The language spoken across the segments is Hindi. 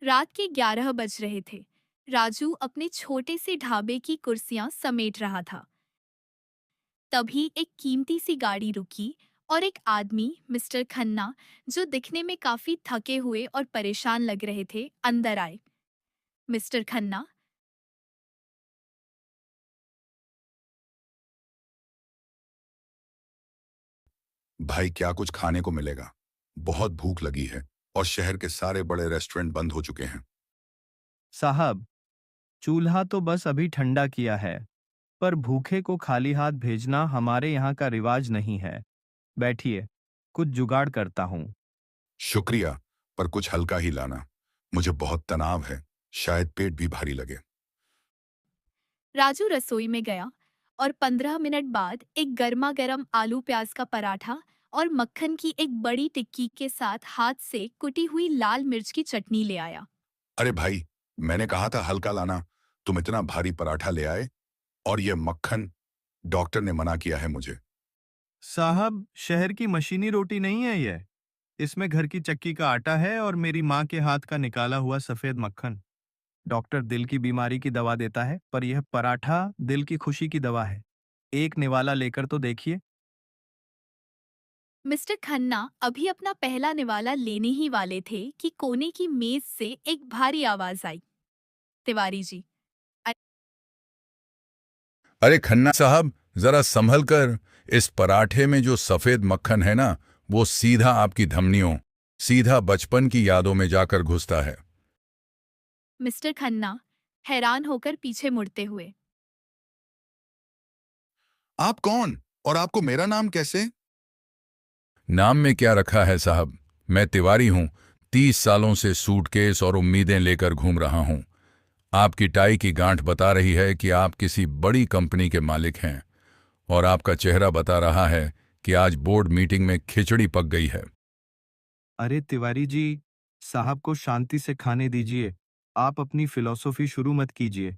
रात के 11 बज रहे थे। राजू अपने छोटे से ढाबे की कुर्सियां समेट रहा था। तभी एक कीमती सी गाड़ी रुकी और एक आदमी, मिस्टर खन्ना, जो दिखने में काफी थके हुए और परेशान लग रहे थे, अंदर आए। मिस्टर खन्ना, भाई क्या कुछ खाने को मिलेगा? बहुत भूख लगी है और शहर के सारे बड़े रेस्टोरेंट बंद हो चुके हैं। साहब, चूल्हा तो बस अभी ठंडा किया है, पर भूखे को खाली हाथ भेजना हमारे यहाँ का रिवाज नहीं है। बैठिए, कुछ जुगाड़ करता हूँ। शुक्रिया, पर कुछ हल्का ही लाना। मुझे बहुत तनाव है, शायद पेट भी भारी लगे। राजू रसोई में गया और 15 मिनट बाद एक गर्मा गर्म आलू प्याज का पराठा और मक्खन की एक बड़ी टिक्की के साथ हाथ से कुटी हुई लाल मिर्च की चटनी ले आया। अरे भाई, मैंने कहा था हल्का लाना। तुम इतना भारी पराठा ले आए, और ये मक्खन। डॉक्टर ने मना किया है मुझे। साहब, शहर की मशीनी रोटी नहीं है ये। इसमें घर की चक्की का आटा है और मेरी माँ के हाथ का निकाला हुआ सफेद मक्खन। डॉक्टर दिल की बीमारी की दवा देता है, पर यह पराठा दिल की खुशी की दवा है। एक निवाला लेकर तो देखिए। मिस्टर खन्ना अभी अपना पहला निवाला लेने ही वाले थे कि कोने की मेज से एक भारी आवाज आई। तिवारी जी। अरे खन्ना साहब, जरा संभल कर। इस पराठे में जो सफेद मक्खन है ना, वो सीधा आपकी धमनियों, सीधा बचपन की यादों में जाकर घुसता है। मिस्टर खन्ना हैरान होकर पीछे मुड़ते हुए। आप कौन? और आपको मेरा नाम कैसे? नाम में क्या रखा है साहब? मैं तिवारी हूँ। 30 सालों से सूटकेस और उम्मीदें लेकर घूम रहा हूँ। आपकी टाई की गांठ बता रही है कि आप किसी बड़ी कंपनी के मालिक हैं, और आपका चेहरा बता रहा है कि आज बोर्ड मीटिंग में खिचड़ी पक गई है। अरे तिवारी जी, साहब को शांति से खाने दीजिए। आप अपनी फिलॉसफी शुरू मत कीजिए।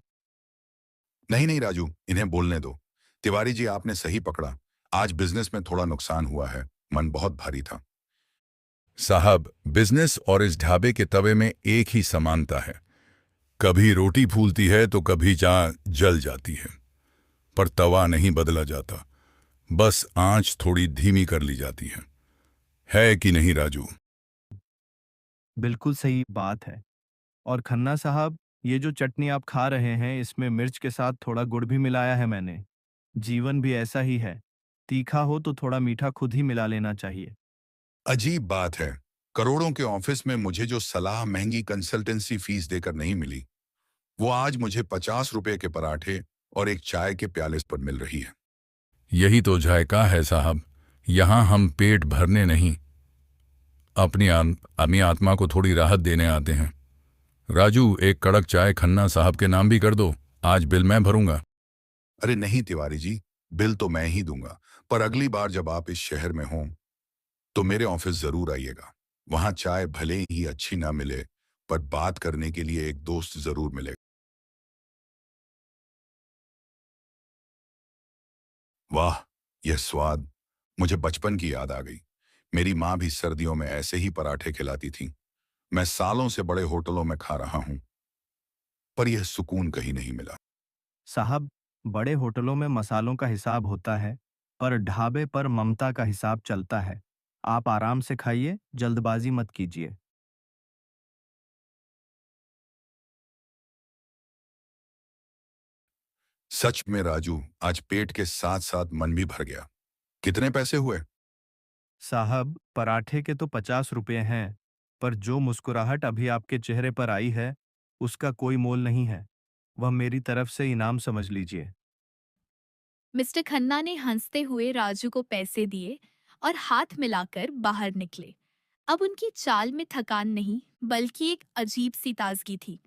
नहीं नहीं राजू, इन्हें बोलने दो। तिवारी जी, आपने सही पकड़ा। आज बिजनेस में थोड़ा नुकसान हुआ है। मन बहुत भारी था। साहब, बिजनेस और इस ढाबे के तवे में एक ही समानता है। कभी रोटी फूलती है तो कभी चाय जल जाती है, पर तवा नहीं बदला जाता। बस आंच थोड़ी धीमी कर ली जाती है कि नहीं राजू? बिल्कुल सही बात है। और खन्ना साहब, ये जो चटनी आप खा रहे हैं, इसमें मिर्च के साथ थोड़ा गुड़ भी मिलाया है मैंने। जीवन भी ऐसा ही है। तीखा हो तो थोड़ा मीठा खुद ही मिला लेना चाहिए। अजीब बात है, करोड़ों के ऑफिस में मुझे जो सलाह महंगी कंसल्टेंसी फीस देकर नहीं मिली, वो आज मुझे 50 रुपए के पराठे और एक चाय के प्याले पर मिल रही है। यही तो जायका है साहब। यहाँ हम पेट भरने नहीं, अपनी आत्मा को थोड़ी राहत देने आते हैं। राजू, एक कड़क चाय खन्ना साहब के नाम भी कर दो। आज बिल मैं भरूंगा। अरे नहीं तिवारी जी, बिल तो मैं ही दूंगा। पर अगली बार जब आप इस शहर में हों, तो मेरे ऑफिस जरूर आइएगा। वहां चाय भले ही अच्छी ना मिले, पर बात करने के लिए एक दोस्त जरूर मिलेगा। वाह, यह स्वाद! मुझे बचपन की याद आ गई। मेरी माँ भी सर्दियों में ऐसे ही पराठे खिलाती थी। मैं सालों से बड़े होटलों में खा रहा हूँ, पर यह सुकून कहीं नहीं मिला। साहब, बड़े होटलों में मसालों का हिसाब होता है, पर ढाबे पर ममता का हिसाब चलता है। आप आराम से खाइए, जल्दबाजी मत कीजिए। सच में राजू, आज पेट के साथ साथ मन भी भर गया। कितने पैसे हुए? साहब, पराठे के तो 50 रुपये हैं, पर जो मुस्कुराहट अभी आपके चेहरे पर आई है, उसका कोई मोल नहीं है। वह मेरी तरफ से इनाम समझ लीजिए। मिस्टर खन्ना ने हंसते हुए राजू को पैसे दिए और हाथ मिलाकर बाहर निकले। अब उनकी चाल में थकान नहीं, बल्कि एक अजीब सी ताजगी थी।